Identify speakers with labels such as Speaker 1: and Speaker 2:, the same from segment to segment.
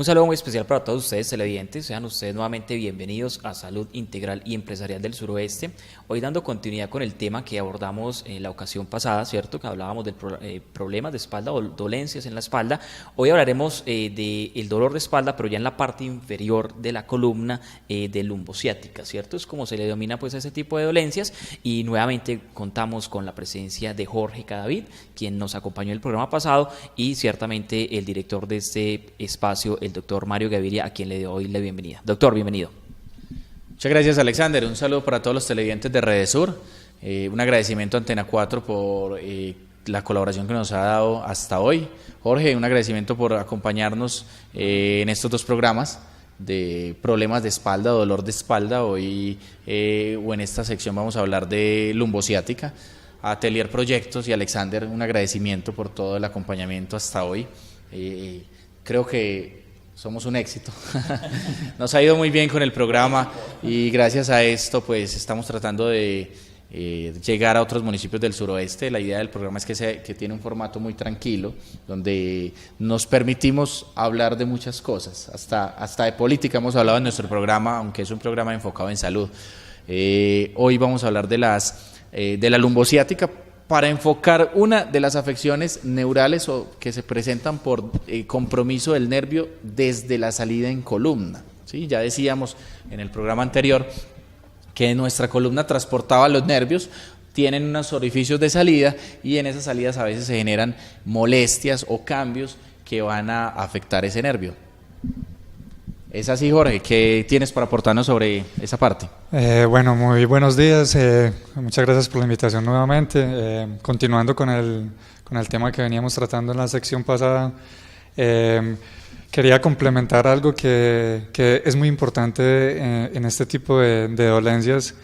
Speaker 1: Un saludo muy especial para todos ustedes televidentes, sean ustedes nuevamente bienvenidos a Salud Integral y Empresarial del Suroeste. Hoy dando continuidad con el tema que abordamos en la ocasión pasada, ¿cierto? Que hablábamos de problemas de espalda o dolencias en la espalda. Hoy hablaremos del dolor de espalda, pero ya en la parte inferior de la columna de lumbociática, ¿cierto? Es como se le denomina pues a ese tipo de dolencias, y nuevamente contamos con la presencia de Jorge Cadavid, quien nos acompañó en el programa pasado, y ciertamente el director de este espacio, el doctor Mario Gaviria, a quien le doy la bienvenida. Doctor, bienvenido.
Speaker 2: Muchas gracias, Alexander. Un saludo para todos los televidentes de Redesur. Un agradecimiento a Antena 4 por la colaboración que nos ha dado hasta hoy. Jorge, un agradecimiento por acompañarnos en estos dos programas de problemas de espalda, dolor de espalda. Hoy o en esta sección vamos a hablar de lumbociática. A Atelier Proyectos y Alexander, un agradecimiento por todo el acompañamiento hasta hoy. Creo que somos un éxito. Nos ha ido muy bien con el programa y gracias a esto pues estamos tratando de llegar a otros municipios del suroeste. La idea del programa es que tiene un formato muy tranquilo, donde nos permitimos hablar de muchas cosas, hasta de política hemos hablado en nuestro programa, aunque es un programa enfocado en salud. Hoy vamos a hablar de la lumbociática, para enfocar una de las afecciones neurales o que se presentan por compromiso del nervio desde la salida en columna, ¿sí? Ya decíamos en el programa anterior que nuestra columna transportaba los nervios, tienen unos orificios de salida y en esas salidas a veces se generan molestias o cambios que van a afectar ese nervio. ¿Es así, Jorge? ¿Qué tienes para aportarnos sobre esa parte?
Speaker 3: Bueno, muy buenos días. Muchas gracias por la invitación nuevamente. Continuando con el tema que veníamos tratando en la sección pasada, quería complementar algo que es muy importante en este tipo de dolencias,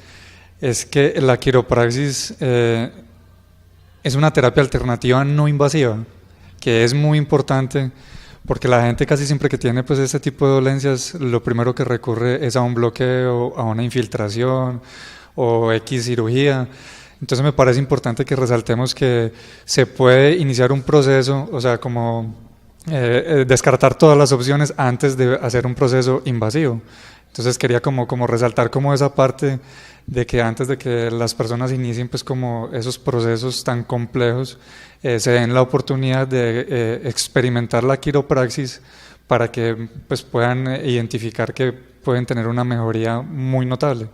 Speaker 3: es que la quiropraxis es una terapia alternativa no invasiva, que es muy importante. Porque la gente casi siempre que tiene pues este tipo de dolencias, lo primero que recurre es a un bloqueo, a una infiltración o X cirugía. Entonces me parece importante que resaltemos que se puede iniciar un proceso, o sea, como descartar todas las opciones antes de hacer un proceso invasivo. Entonces quería como resaltar como esa parte de que antes de que las personas inicien pues como esos procesos tan complejos, se den la oportunidad de experimentar la quiropraxis para que pues puedan identificar que pueden tener una mejoría muy notable.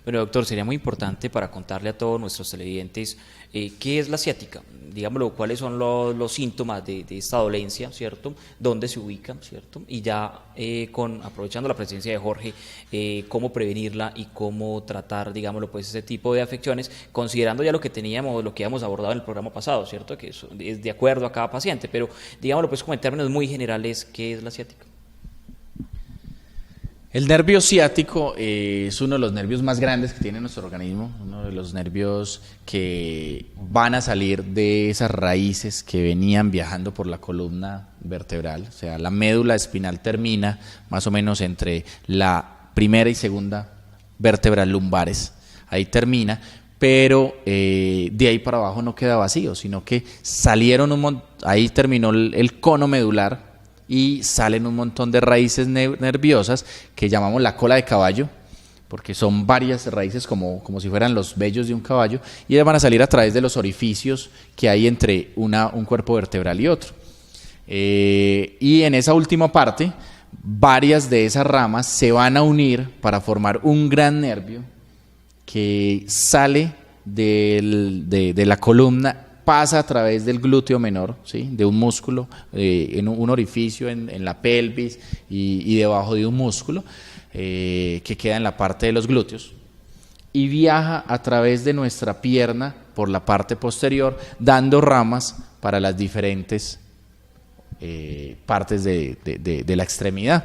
Speaker 1: Bueno, doctor, sería muy importante para contarle a todos nuestros televidentes qué es la ciática, digámoslo, cuáles son los síntomas de esta dolencia, ¿cierto? ¿Dónde se ubica, ¿cierto? Y ya aprovechando la presencia de Jorge, cómo prevenirla y cómo tratar, digámoslo, pues ese tipo de afecciones, considerando ya lo que teníamos, lo que habíamos abordado en el programa pasado, ¿cierto? Que eso es de acuerdo a cada paciente, pero digámoslo pues como en términos muy generales, ¿qué es la ciática?
Speaker 2: El nervio ciático es uno de los nervios más grandes que tiene nuestro organismo, uno de los nervios que van a salir de esas raíces que venían viajando por la columna vertebral. O sea, la médula espinal termina más o menos entre la primera y segunda vértebra lumbares, ahí termina, pero de ahí para abajo no queda vacío, sino que salieron ahí terminó el cono medular, y salen un montón de raíces nerviosas que llamamos la cola de caballo, porque son varias raíces como si fueran los vellos de un caballo, y ellas van a salir a través de los orificios que hay entre un cuerpo vertebral y otro. Y en esa última parte, varias de esas ramas se van a unir para formar un gran nervio que sale de la columna, pasa a través del glúteo menor, ¿sí? De un músculo, en un orificio en la pelvis y debajo de un músculo que queda en la parte de los glúteos, y viaja a través de nuestra pierna por la parte posterior, dando ramas para las diferentes partes de la extremidad,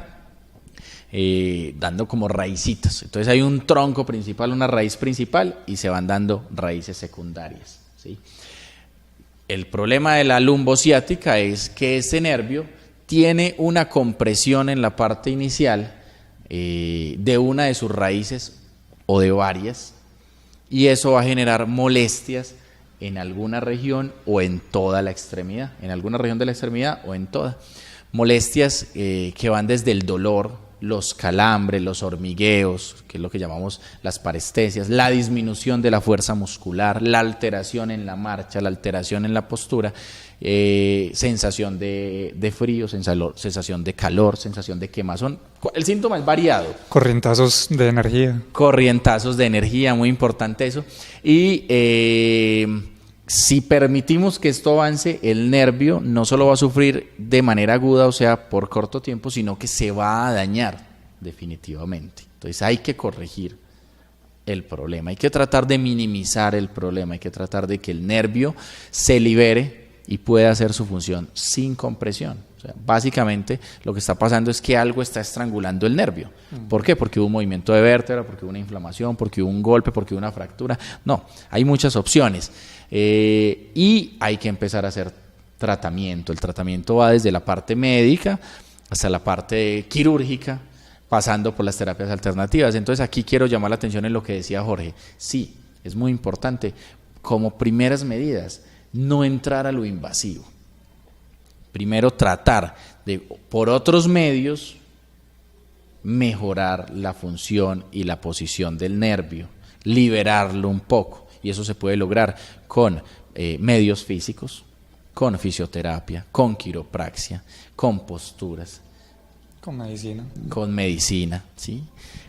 Speaker 2: dando como raicitas. Entonces hay un tronco principal, una raíz principal, y se van dando raíces secundarias, ¿sí? El problema de la lumbociática es que ese nervio tiene una compresión en la parte inicial de una de sus raíces o de varias, y eso va a generar molestias en alguna región o en toda la extremidad, en alguna región de la extremidad o en toda. molestias que van desde el dolor, los calambres, los hormigueos, que es lo que llamamos las parestesias, la disminución de la fuerza muscular, la alteración en la marcha, la alteración en la postura, sensación de frío, sensación de calor, sensación de quemazón. El síntoma es variado.
Speaker 3: Corrientazos de energía.
Speaker 2: Corrientazos de energía, muy importante eso. Y si permitimos que esto avance, el nervio no solo va a sufrir de manera aguda, o sea, por corto tiempo, sino que se va a dañar definitivamente. Entonces hay que corregir el problema, hay que tratar de minimizar el problema, hay que tratar de que el nervio se libere y pueda hacer su función sin compresión. O sea, básicamente lo que está pasando es que algo está estrangulando el nervio. ¿Por qué? Porque hubo un movimiento de vértebra, porque hubo una inflamación, porque hubo un golpe, porque hubo una fractura. No, hay muchas opciones. Y hay que empezar a hacer tratamiento. El tratamiento va desde la parte médica hasta la parte quirúrgica, pasando por las terapias alternativas. Entonces aquí quiero llamar la atención en lo que decía Jorge. Sí, es muy importante, como primeras medidas, no entrar a lo invasivo. Primero tratar de, por otros medios, mejorar la función y la posición del nervio, liberarlo un poco. Y eso se puede lograr con medios físicos, con fisioterapia, con quiropraxia, con posturas.
Speaker 3: Con medicina.
Speaker 2: Con medicina, ¿sí?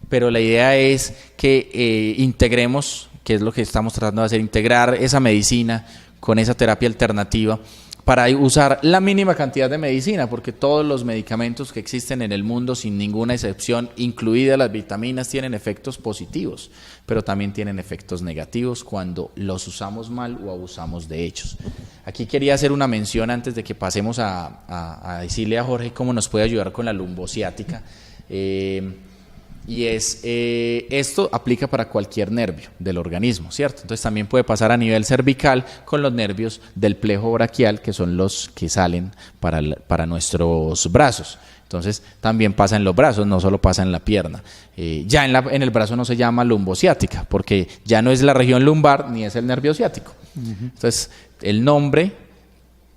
Speaker 2: Pero la idea es que integremos, que es lo que estamos tratando de hacer, integrar esa medicina con esa terapia alternativa para usar la mínima cantidad de medicina, porque todos los medicamentos que existen en el mundo, sin ninguna excepción, incluidas las vitaminas, tienen efectos positivos, pero también tienen efectos negativos cuando los usamos mal o abusamos de ellos. Aquí quería hacer una mención antes de que pasemos a decirle a Jorge cómo nos puede ayudar con la lumbociática. Y esto aplica para cualquier nervio del organismo, ¿cierto? Entonces también puede pasar a nivel cervical con los nervios del plejo braquial, que son los que salen para nuestros brazos. Entonces también pasa en los brazos, no solo pasa en la pierna. Ya en el brazo no se llama lumbociática, porque ya no es la región lumbar ni es el nervio ciático. Entonces el nombre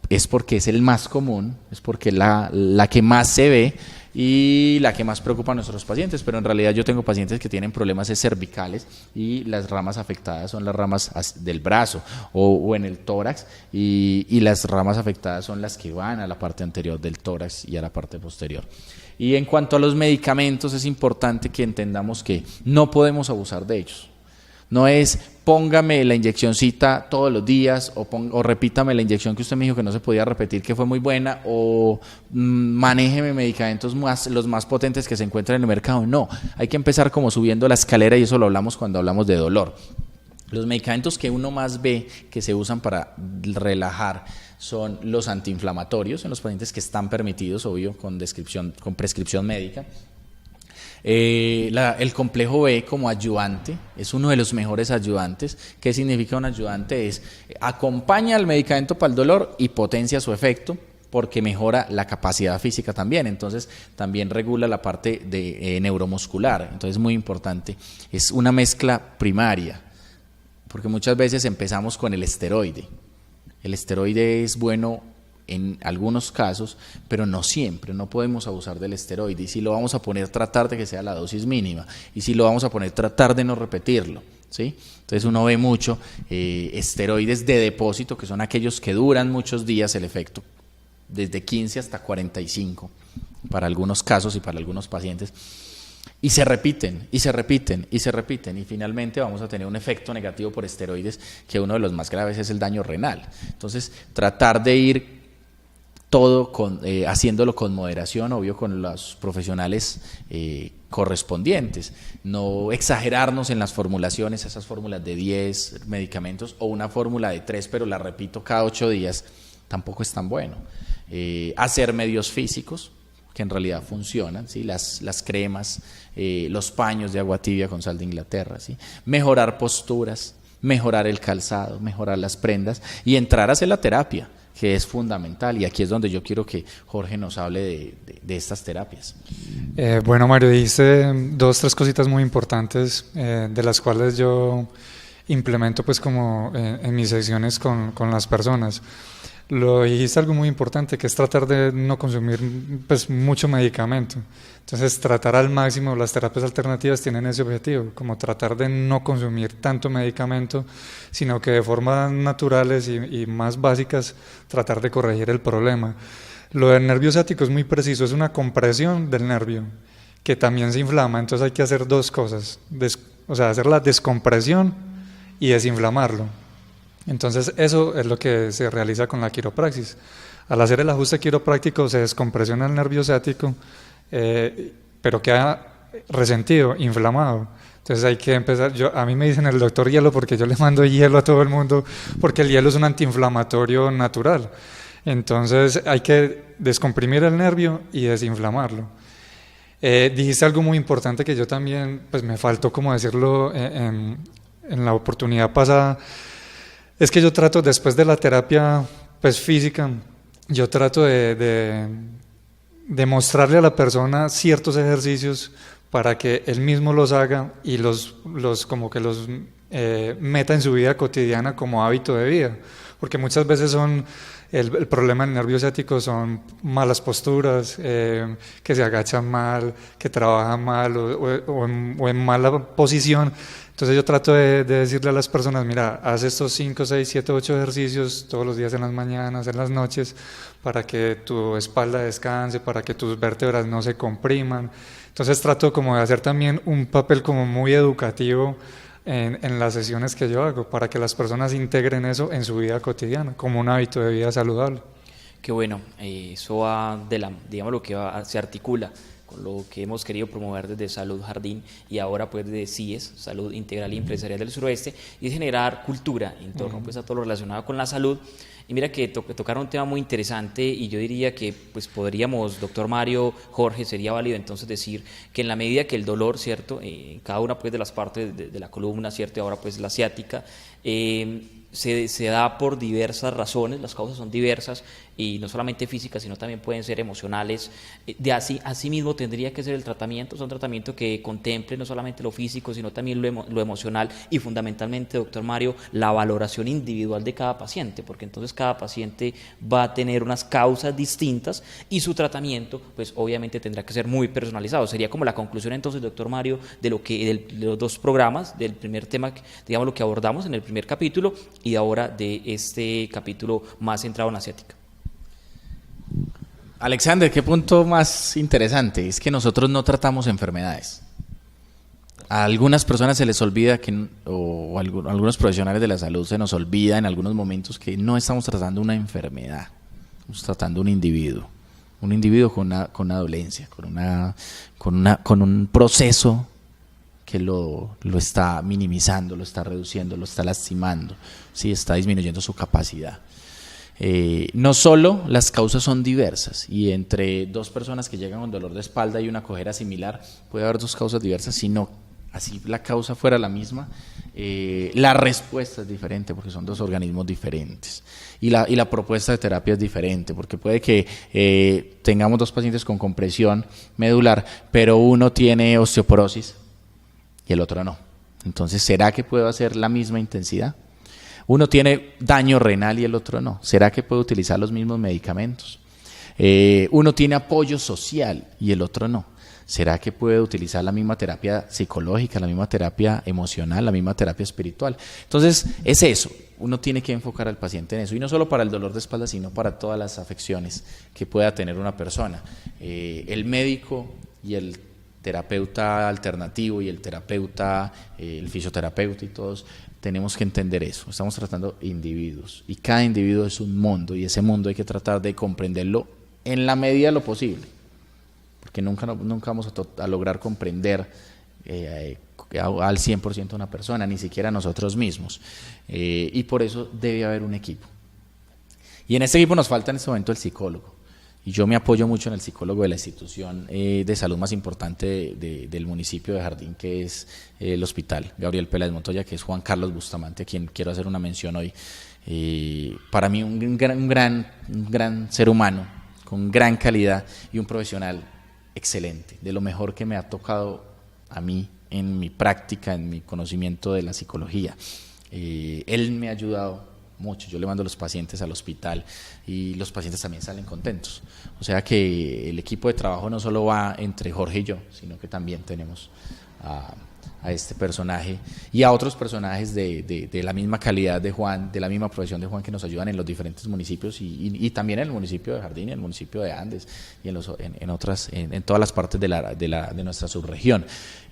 Speaker 2: es porque es el más común, es porque la que más se ve y la que más preocupa a nuestros pacientes, pero en realidad yo tengo pacientes que tienen problemas cervicales y las ramas afectadas son las ramas del brazo o en el tórax y las ramas afectadas son las que van a la parte anterior del tórax y a la parte posterior. Y en cuanto a los medicamentos, es importante que entendamos que no podemos abusar de ellos. No es póngame la inyeccioncita todos los días o repítame la inyección que usted me dijo que no se podía repetir, que fue muy buena, o manéjeme medicamentos los más potentes que se encuentran en el mercado. No, hay que empezar como subiendo la escalera, y eso lo hablamos cuando hablamos de dolor. Los medicamentos que uno más ve que se usan para relajar son los antiinflamatorios en los pacientes que están permitidos, obvio, con prescripción médica. El complejo B como ayudante es uno de los mejores ayudantes. ¿Qué significa un ayudante? Es acompaña al medicamento para el dolor y potencia su efecto porque mejora la capacidad física también, entonces también regula la parte de neuromuscular, entonces es muy importante. Es una mezcla primaria, porque muchas veces empezamos con el esteroide. El esteroide es bueno en algunos casos, pero no siempre, no podemos abusar del esteroide, y si lo vamos a poner, tratar de que sea la dosis mínima, y si lo vamos a poner, tratar de no repetirlo, ¿sí? Entonces uno ve mucho esteroides de depósito, que son aquellos que duran muchos días el efecto, desde 15 hasta 45, para algunos casos y para algunos pacientes, y se repiten, y se repiten, y se repiten, y finalmente vamos a tener un efecto negativo por esteroides, que uno de los más graves es el daño renal. Entonces tratar de ir todo haciéndolo con moderación, obvio, con los profesionales correspondientes, no exagerarnos en las formulaciones, esas fórmulas de 10 medicamentos o una fórmula de 3, pero la repito cada 8 días, tampoco es tan bueno. Hacer medios físicos, que en realidad funcionan, ¿sí? Las cremas, los paños de agua tibia con sal de Inglaterra, ¿sí? Mejorar posturas, mejorar el calzado, mejorar las prendas y entrar a hacer la terapia, que es fundamental, y aquí es donde yo quiero que Jorge nos hable de estas terapias.
Speaker 3: Bueno, Mario, dijiste 2, 3 cositas muy importantes, de las cuales yo implemento pues como en mis sesiones con las personas. Lo dijiste algo muy importante, que es tratar de no consumir pues mucho medicamento. Entonces, tratar al máximo, las terapias alternativas tienen ese objetivo, como tratar de no consumir tanto medicamento, sino que de formas naturales y más básicas tratar de corregir el problema. Lo del nervio ciático es muy preciso, es una compresión del nervio que también se inflama, entonces hay que hacer dos cosas, o sea, hacer la descompresión y desinflamarlo. Entonces eso es lo que se realiza con la quiropraxis. Al hacer el ajuste quiropráctico se descompresiona el nervio ciático, pero queda resentido, inflamado. Entonces hay que empezar, a mí me dicen el doctor hielo porque yo le mando hielo a todo el mundo, porque el hielo es un antiinflamatorio natural. Entonces hay que descomprimir el nervio y desinflamarlo. Dijiste algo muy importante que yo también, pues me faltó como decirlo en la oportunidad pasada. Es que yo trato, después de la terapia pues, física, yo trato de mostrarle a la persona ciertos ejercicios para que él mismo los haga y como que los meta en su vida cotidiana como hábito de vida. Porque muchas veces el problema del nervio ciático son malas posturas, que se agachan mal, que trabajan mal o en mala posición. Entonces yo trato de decirle a las personas, mira, haz estos 5, 6, 7, 8 ejercicios todos los días en las mañanas, en las noches, para que tu espalda descanse, para que tus vértebras no se compriman. Entonces trato como de hacer también un papel como muy educativo en las sesiones que yo hago, para que las personas integren eso en su vida cotidiana, como un hábito de vida saludable.
Speaker 1: Qué bueno, eso va digamos lo que se articula con lo que hemos querido promover desde Salud Jardín y ahora pues desde CIES, Salud Integral y Empresarial del Suroeste, y es generar cultura en torno pues a todo lo relacionado con la salud. Y mira que tocaron un tema muy interesante y yo diría que pues podríamos, doctor Mario, Jorge, sería válido entonces decir que en la medida que el dolor, ¿cierto? Cada una pues de las partes de la columna, ¿cierto? Y ahora pues la ciática, se da por diversas razones, las causas son diversas y no solamente físicas, sino también pueden ser emocionales. Así mismo tendría que ser el tratamiento, es un tratamiento que contemple no solamente lo físico, sino también lo emocional y fundamentalmente, doctor Mario, la valoración individual de cada paciente, porque entonces cada paciente va a tener unas causas distintas y su tratamiento, pues obviamente tendrá que ser muy personalizado. Sería como la conclusión entonces, doctor Mario, de los dos programas, del primer tema, digamos lo que abordamos en el primer capítulo y ahora de este capítulo más centrado en la ciática.
Speaker 2: Alexander, qué punto más interesante, es que nosotros no tratamos enfermedades. A algunas personas se les olvida o a algunos profesionales de la salud se nos olvida en algunos momentos que no estamos tratando una enfermedad, estamos tratando un individuo con una dolencia, con un proceso que lo está minimizando, lo está reduciendo, lo está lastimando, ¿sí? Está disminuyendo su capacidad. No solo las causas son diversas y entre dos personas que llegan con dolor de espalda y una cojera similar puede haber dos causas diversas, sino así la causa fuera la misma, la respuesta es diferente porque son dos organismos diferentes y la propuesta de terapia es diferente porque puede que tengamos dos pacientes con compresión medular, pero uno tiene osteoporosis y el otro no. Entonces, ¿será que puedo hacer la misma intensidad? Uno tiene daño renal y el otro no. ¿Será que puedo utilizar los mismos medicamentos? Uno tiene apoyo social y el otro no. ¿Será que puedo utilizar la misma terapia psicológica, la misma terapia emocional, la misma terapia espiritual? Entonces, es eso. Uno tiene que enfocar al paciente en eso. Y no solo para el dolor de espalda, sino para todas las afecciones que pueda tener una persona. El médico y el terapeuta alternativo y el terapeuta, el fisioterapeuta y todos tenemos que entender eso. Estamos tratando individuos y cada individuo es un mundo y ese mundo hay que tratar de comprenderlo en la medida de lo posible, porque nunca vamos a lograr comprender al 100% una persona, ni siquiera nosotros mismos, y por eso debe haber un equipo. Y en este equipo nos falta en este momento el psicólogo. Y yo me apoyo mucho en el psicólogo de la institución de salud más importante del municipio de Jardín, que es el Hospital Gabriel Peláez Montoya, que es Juan Carlos Bustamante, a quien quiero hacer una mención hoy. Para mí un gran ser humano, con gran calidad y un profesional excelente, de lo mejor que me ha tocado a mí en mi práctica, en mi conocimiento de la psicología. Él me ha ayudado mucho. Yo le mando a los pacientes al hospital y los pacientes también salen contentos. O sea que el equipo de trabajo no solo va entre Jorge y yo, sino que también tenemos a este personaje y a otros personajes de la misma calidad de Juan, de la misma profesión de Juan, que nos ayudan en los diferentes municipios y también en el municipio de Jardín y en el municipio de Andes y en todas las partes de nuestra subregión.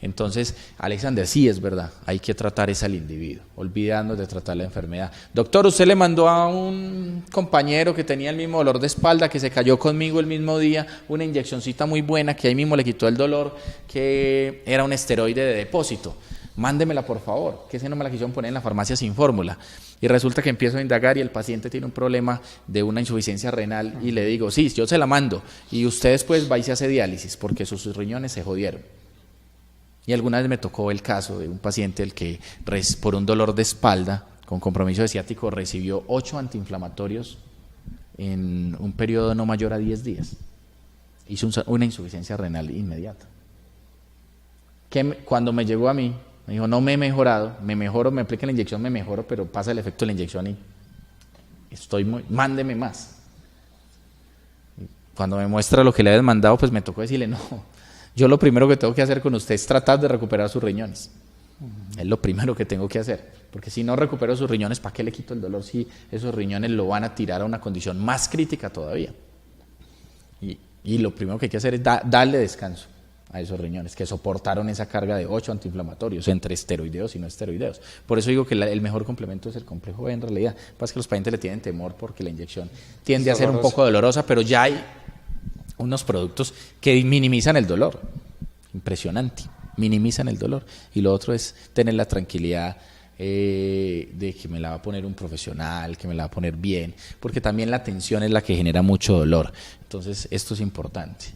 Speaker 2: Entonces, Alexander, sí es verdad, hay que tratar es al individuo, olvidándonos de tratar la enfermedad. Doctor, usted le mandó a un compañero que tenía el mismo dolor de espalda, que se cayó conmigo el mismo día, una inyeccioncita muy buena que ahí mismo le quitó el dolor, que era un esteroide de depósito. Mándemela por favor, que ese no me la quisieron poner en la farmacia sin fórmula. Y resulta que empiezo a indagar y el paciente tiene un problema de una insuficiencia renal y le digo, sí, yo se la mando y usted después va y se hace diálisis porque sus riñones se jodieron. Y alguna vez me tocó el caso de un paciente el que por un dolor de espalda con compromiso de ciático recibió 8 antiinflamatorios en un periodo no mayor a 10 días. Hizo una insuficiencia renal inmediata. Cuando me llegó a mí, me dijo, no me he mejorado, me mejoro, me aplican la inyección, me mejoro, pero pasa el efecto de la inyección y mándeme más. Cuando me muestra lo que le habían mandado, pues me tocó decirle, no, yo lo primero que tengo que hacer con usted es tratar de recuperar sus riñones. Es lo primero que tengo que hacer, porque si no recupero sus riñones, ¿para qué le quito el dolor si esos riñones lo van a tirar a una condición más crítica todavía? Y lo primero que hay que hacer es darle descanso a esos riñones que soportaron esa carga de 8 antiinflamatorios entre esteroideos y no esteroideos. Por eso digo que el mejor complemento es el complejo B en realidad. Pasa que los pacientes le tienen temor porque la inyección tiende a ser un poco dolorosa, pero ya hay unos productos que minimizan el dolor. Impresionante, minimizan el dolor. Y lo otro es tener la tranquilidad de que me la va a poner un profesional, que me la va a poner bien, porque también la tensión es la que genera mucho dolor. Entonces esto es importante.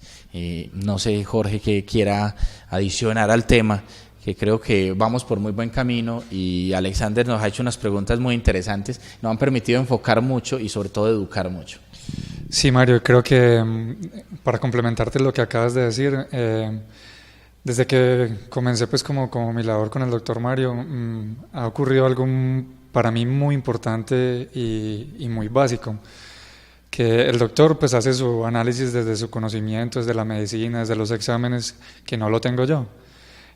Speaker 2: No sé, Jorge, que quiera adicionar al tema, que creo que vamos por muy buen camino y Alexander nos ha hecho unas preguntas muy interesantes, nos han permitido enfocar mucho y sobre todo educar mucho.
Speaker 3: Sí, Mario, creo que para complementarte lo que acabas de decir, desde que comencé pues como mi labor con el doctor Mario, ha ocurrido algo para mí muy importante y muy básico, que el doctor pues hace su análisis desde su conocimiento, desde la medicina, desde los exámenes, que no lo tengo yo.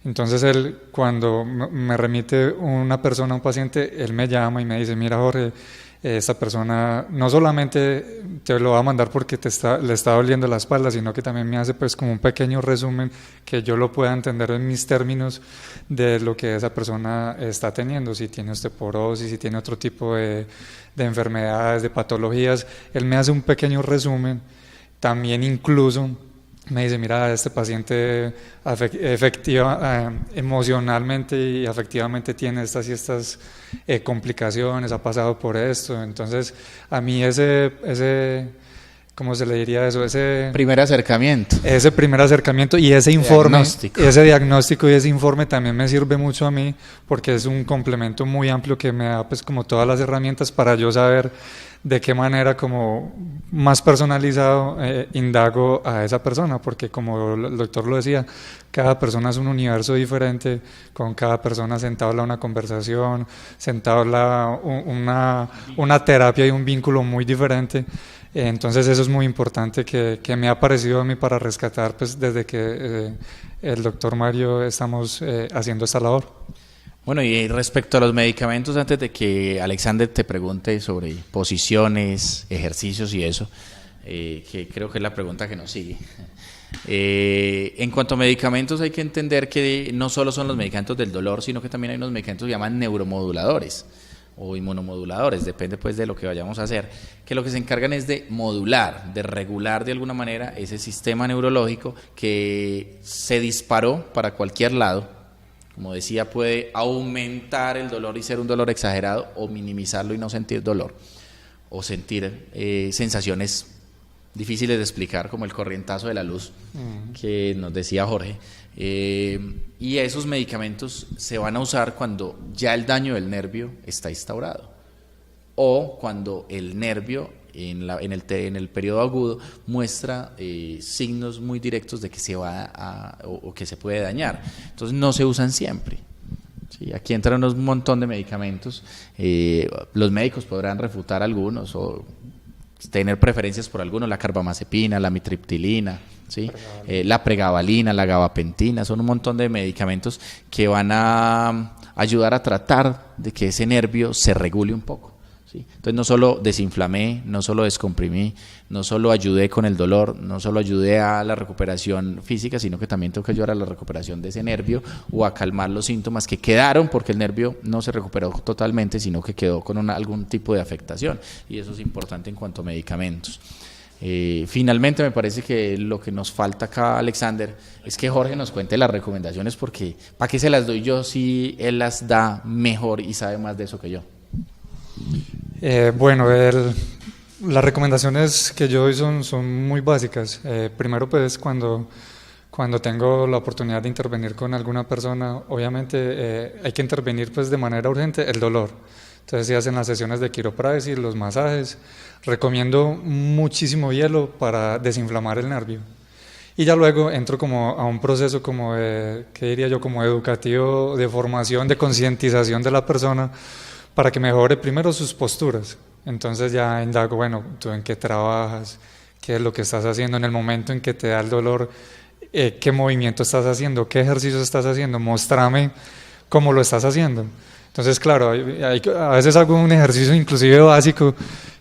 Speaker 3: Entonces él, cuando me remite una persona, un paciente, él me llama y me dice, mira Jorge, esta persona no solamente te lo va a mandar porque le está doliendo la espalda, sino que también me hace pues como un pequeño resumen que yo lo pueda entender en mis términos de lo que esa persona está teniendo, si tiene osteoporosis, si tiene otro tipo de enfermedades, de patologías. Él me hace un pequeño resumen, también incluso me dice, mira, este paciente emocionalmente y afectivamente tiene estas y estas complicaciones, ha pasado por esto. Entonces, a mí ¿cómo se le diría eso? Ese primer acercamiento y ese informe, ese diagnóstico y ese informe también me sirve mucho a mí, porque es un complemento muy amplio que me da pues como todas las herramientas para yo saber de qué manera como más personalizado indago a esa persona, porque como el doctor lo decía, cada persona es un universo diferente, con cada persona sentado a una conversación, sentado a una terapia y un vínculo muy diferente. Entonces eso es muy importante que me ha parecido a mí para rescatar pues desde que el doctor Mario estamos haciendo esta labor.
Speaker 2: Bueno, y respecto a los medicamentos, antes de que Alexander te pregunte sobre posiciones, ejercicios y eso, que creo que es la pregunta que nos sigue. En cuanto a medicamentos, hay que entender que no solo son los medicamentos del dolor, sino que también hay unos medicamentos que se llaman neuromoduladores o inmunomoduladores, depende pues de lo que vayamos a hacer, que lo que se encargan es de modular, de regular de alguna manera ese sistema neurológico que se disparó para cualquier lado. Como decía, puede aumentar el dolor y ser un dolor exagerado, o minimizarlo y no sentir dolor, o sentir sensaciones difíciles de explicar, como el corrientazo de la luz que nos decía Jorge. Y esos medicamentos se van a usar cuando ya el daño del nervio está instaurado, o cuando el nervio en el periodo agudo muestra signos muy directos de que se va o que se puede dañar. Entonces no se usan siempre. Sí, aquí entran un montón de medicamentos. Los médicos podrán refutar algunos o tener preferencias por algunos, la carbamazepina, la mitriptilina, ¿sí? La pregabalina, la gabapentina, son un montón de medicamentos que van a ayudar a tratar de que ese nervio se regule un poco, ¿sí? Entonces no solo desinflamé, no solo descomprimí, no solo ayudé con el dolor, no solo ayudé a la recuperación física, sino que también tengo que ayudar a la recuperación de ese nervio o a calmar los síntomas que quedaron, porque el nervio no se recuperó totalmente, sino que quedó con algún tipo de afectación, y eso es importante en cuanto a medicamentos. Finalmente me parece que lo que nos falta acá, Alexander, es que Jorge nos cuente las recomendaciones, porque ¿para qué se las doy yo si él las da mejor y sabe más de eso que yo?
Speaker 3: Bueno, las recomendaciones que yo doy son muy básicas. Primero, pues, cuando tengo la oportunidad de intervenir con alguna persona, obviamente hay que intervenir pues de manera urgente el dolor. Entonces se hacen las sesiones de quiropraxis, los masajes. Recomiendo muchísimo hielo para desinflamar el nervio. Y ya luego entro como a un proceso como ¿qué diría yo? Como educativo, de formación, de concientización de la persona, para que mejore primero sus posturas. Entonces ya indago, bueno, ¿tú en qué trabajas? ¿Qué es lo que estás haciendo en el momento en que te da el dolor? ¿Qué movimiento estás haciendo? ¿Qué ejercicio estás haciendo? Móstrame cómo lo estás haciendo. Entonces, claro, a veces hago un ejercicio inclusive básico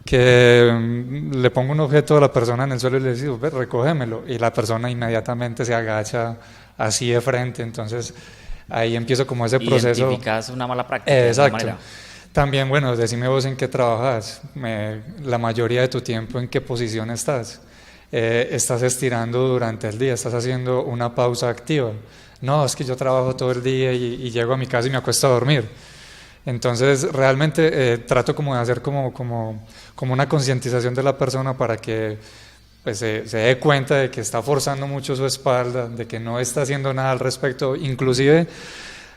Speaker 3: que le pongo un objeto a la persona en el suelo y le digo, recógemelo, y la persona inmediatamente se agacha así de frente. Entonces ahí empiezo como ese proceso.
Speaker 1: Identificas una mala práctica.
Speaker 3: Exacto. También, bueno, decime vos en qué trabajas, la mayoría de tu tiempo en qué posición estás. Estás estirando durante el día, estás haciendo una pausa activa. No, es que yo trabajo todo el día y llego a mi casa y me acuesto a dormir. Entonces realmente trato como de hacer como una concientización de la persona para que pues, se dé cuenta de que está forzando mucho su espalda, de que no está haciendo nada al respecto. Inclusive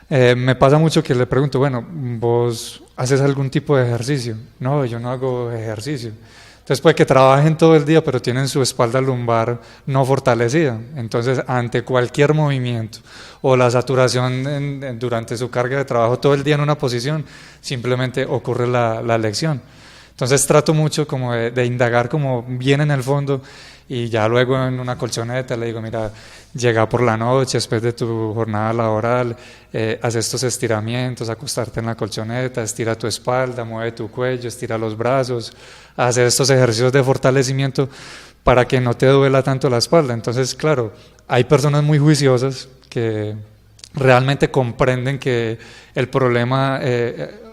Speaker 3: me pasa mucho que le pregunto, bueno, ¿vos haces algún tipo de ejercicio? No, yo no hago ejercicio. Entonces puede que trabajen todo el día, pero tienen su espalda lumbar no fortalecida. Entonces, ante cualquier movimiento o la saturación durante su carga de trabajo todo el día en una posición, simplemente ocurre la lesión. Entonces trato mucho como de indagar como bien en el fondo, y ya luego en una colchoneta le digo, mira, llega por la noche después de tu jornada laboral, haz estos estiramientos, acostarte en la colchoneta, estira tu espalda, mueve tu cuello, estira los brazos, haz estos ejercicios de fortalecimiento para que no te duela tanto la espalda. Entonces, claro, hay personas muy juiciosas que realmente comprenden que el problema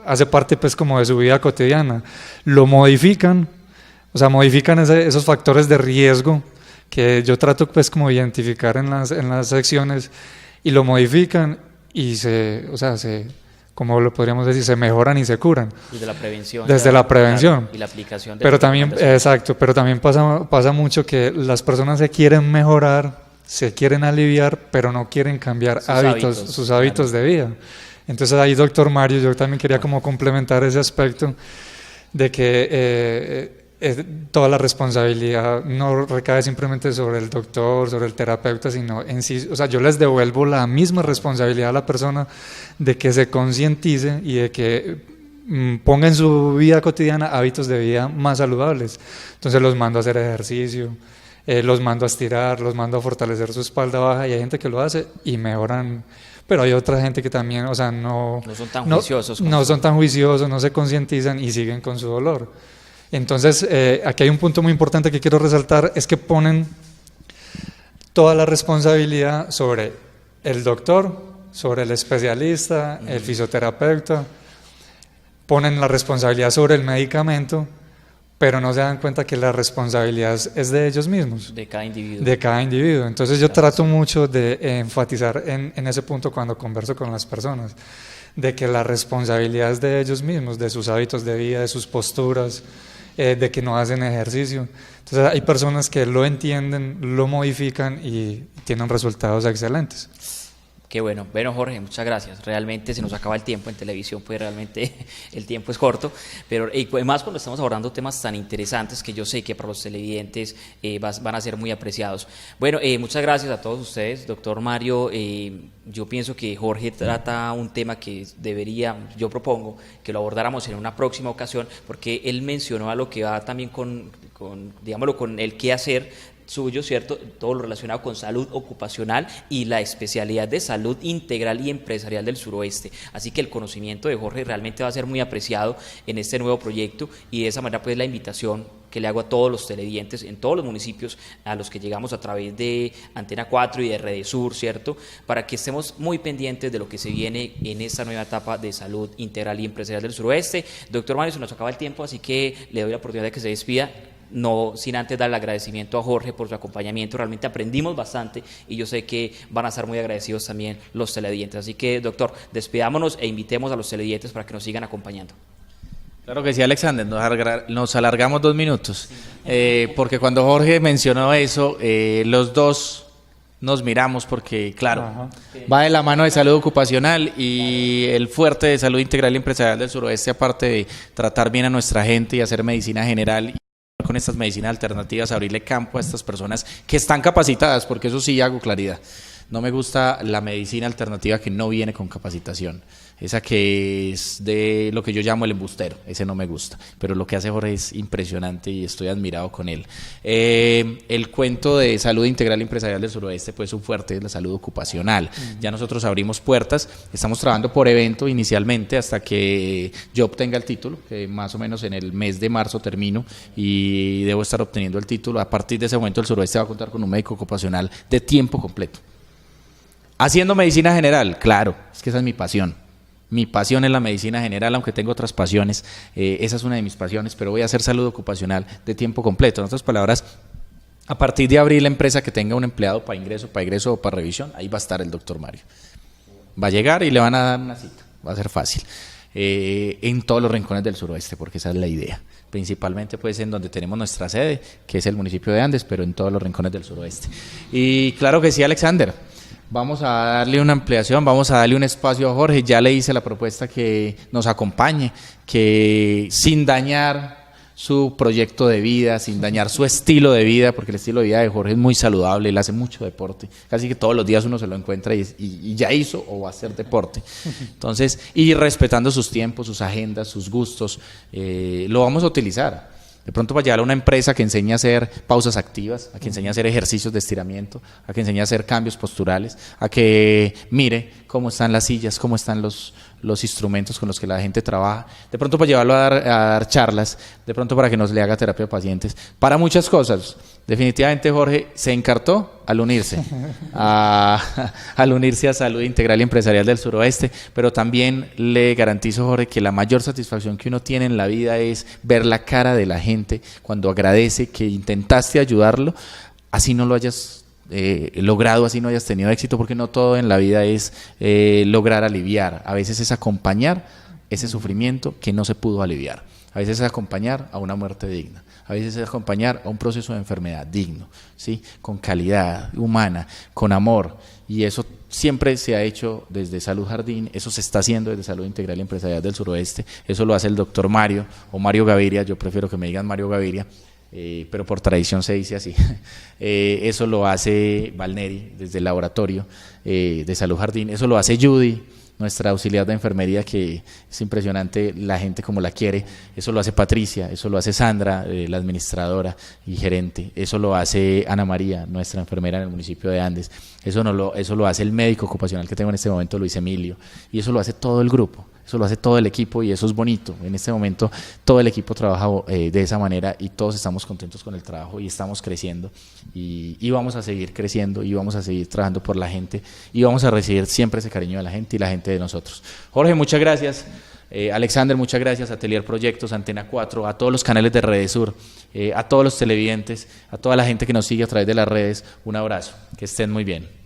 Speaker 3: hace parte pues como de su vida cotidiana, lo modifican. O sea, modifican esos factores de riesgo que yo trato pues como de identificar en las secciones, y lo modifican y como lo podríamos decir, se mejoran y se curan.
Speaker 1: Desde la prevención.
Speaker 3: Desde la prevención.
Speaker 1: Claro, y la aplicación de
Speaker 3: pero también, exacto, pero también pasa mucho que las personas se quieren mejorar, se quieren aliviar, pero no quieren cambiar sus hábitos de vida. Entonces ahí, doctor Mario, yo también quería como complementar ese aspecto de que toda la responsabilidad no recae simplemente sobre el doctor, sobre el terapeuta, sino en sí. O sea, yo les devuelvo la misma responsabilidad a la persona de que se concientice y de que ponga en su vida cotidiana hábitos de vida más saludables. Entonces los mando a hacer ejercicio, los mando a estirar, los mando a fortalecer su espalda baja, y hay gente que lo hace y mejoran. Pero hay otra gente que también, o sea, no
Speaker 1: son tan juiciosos.
Speaker 3: No son tan juiciosos, no se concientizan y siguen con su dolor. Entonces, aquí hay un punto muy importante que quiero resaltar, es que ponen toda la responsabilidad sobre el doctor, sobre el especialista, el fisioterapeuta, ponen la responsabilidad sobre el medicamento, pero no se dan cuenta que la responsabilidad es de ellos mismos.
Speaker 1: De cada individuo.
Speaker 3: De cada individuo. Entonces yo trato mucho de enfatizar en ese punto cuando converso con las personas, de que la responsabilidad es de ellos mismos, de sus hábitos de vida, de sus posturas, de que no hacen ejercicio. Entonces hay personas que lo entienden, lo modifican y tienen resultados excelentes.
Speaker 1: Qué bueno. Bueno, Jorge, muchas gracias. Realmente se nos acaba el tiempo en televisión, pues realmente el tiempo es corto, pero además cuando estamos abordando temas tan interesantes que yo sé que para los televidentes van a ser muy apreciados. Bueno, muchas gracias a todos ustedes. Doctor Mario, yo pienso que Jorge trata un tema que yo propongo que lo abordáramos en una próxima ocasión, porque él mencionó a lo que va también digámoslo, con el qué hacer suyo, ¿cierto? Todo lo relacionado con salud ocupacional y la especialidad de salud integral y empresarial del suroeste. Así que el conocimiento de Jorge realmente va a ser muy apreciado en este nuevo proyecto, y de esa manera pues la invitación que le hago a todos los televidentes en todos los municipios a los que llegamos a través de Antena 4 y de Redesur, ¿cierto? Para que estemos muy pendientes de lo que se viene en esta nueva etapa de salud integral y empresarial del suroeste. Doctor Mario, se nos acaba el tiempo, así que le doy la oportunidad de que se despida. No sin antes dar el agradecimiento a Jorge por su acompañamiento. Realmente aprendimos bastante y yo sé que van a estar muy agradecidos también los televidentes. Así que, doctor, despidámonos e invitemos a los televidentes para que nos sigan acompañando.
Speaker 2: Claro que sí, Alexander, nos alargamos 2 minutos, porque cuando Jorge mencionó eso, los dos nos miramos porque, claro, va de la mano de salud ocupacional y el fuerte de salud integral y empresarial del suroeste, aparte de tratar bien a nuestra gente y hacer medicina general, con estas medicinas alternativas, abrirle campo a estas personas que están capacitadas, porque eso sí hago claridad. No me gusta la medicina alternativa que no viene con capacitación, esa que es de lo que yo llamo el embustero, ese no me gusta, pero lo que hace Jorge es impresionante y estoy admirado con él. El cuento de salud integral empresarial del suroeste, pues su fuerte es la salud ocupacional. Ya nosotros abrimos puertas, estamos trabajando por evento inicialmente hasta que yo obtenga el título, que más o menos en el mes de marzo termino y debo estar obteniendo el título. A partir de ese momento el suroeste va a contar con un médico ocupacional de tiempo completo. Haciendo medicina general, claro, es que esa es mi pasión. Mi pasión es la medicina general, aunque tengo otras pasiones, esa es una de mis pasiones, pero voy a hacer salud ocupacional de tiempo completo. En otras palabras, a partir de abrir la empresa que tenga un empleado para egreso o para revisión, ahí va a estar el doctor Mario. Va a llegar y le van a dar una cita, va a ser fácil. En todos los rincones del suroeste, porque esa es la idea. Principalmente pues en donde tenemos nuestra sede, que es el municipio de Andes, pero en todos los rincones del suroeste. Y claro que sí, Alexander. Vamos a darle una ampliación, vamos a darle un espacio a Jorge. Ya le hice la propuesta que nos acompañe, que sin dañar su proyecto de vida, sin dañar su estilo de vida, porque el estilo de vida de Jorge es muy saludable, él hace mucho deporte, casi que todos los días uno se lo encuentra y ya hizo o va a hacer deporte. Entonces, y respetando sus tiempos, sus agendas, sus gustos, lo vamos a utilizar. De pronto para llevar a una empresa que enseña a hacer pausas activas, a que enseña a hacer ejercicios de estiramiento, a que enseña a hacer cambios posturales, a que mire cómo están las sillas, cómo están los instrumentos con los que la gente trabaja, de pronto para llevarlo a dar charlas, de pronto para que nos le haga terapia a pacientes, para muchas cosas. Definitivamente Jorge se encartó al unirse a Salud Integral y Empresarial del Suroeste, pero también le garantizo, Jorge, que la mayor satisfacción que uno tiene en la vida es ver la cara de la gente cuando agradece que intentaste ayudarlo, así no lo hayas logrado, así no hayas tenido éxito, porque no todo en la vida es lograr aliviar, a veces es acompañar ese sufrimiento que no se pudo aliviar, a veces es acompañar a una muerte digna, a veces es acompañar a un proceso de enfermedad digno, ¿sí? Con calidad humana, con amor, y eso siempre se ha hecho desde Salud Jardín, eso se está haciendo desde Salud Integral y Empresarial del Suroeste, eso lo hace el doctor Mario o Mario Gaviria, yo prefiero que me digan Mario Gaviria, pero por tradición se dice así. Eso lo hace Valneri desde el laboratorio de Salud Jardín, eso lo hace Judy, nuestra auxiliar de enfermería, que es impresionante la gente como la quiere, eso lo hace Patricia, eso lo hace Sandra, la administradora y gerente, eso lo hace Ana María, nuestra enfermera en el municipio de Andes, eso lo hace el médico ocupacional que tengo en este momento, Luis Emilio, y eso lo hace todo el grupo. Eso lo hace todo el equipo y eso es bonito. En este momento todo el equipo trabaja de esa manera y todos estamos contentos con el trabajo y estamos creciendo y vamos a seguir creciendo y vamos a seguir trabajando por la gente y vamos a recibir siempre ese cariño de la gente y la gente de nosotros. Jorge, muchas gracias. Alexander, muchas gracias. Atelier Proyectos, Antena 4, a todos los canales de Redesur, a todos los televidentes, a toda la gente que nos sigue a través de las redes. Un abrazo. Que estén muy bien.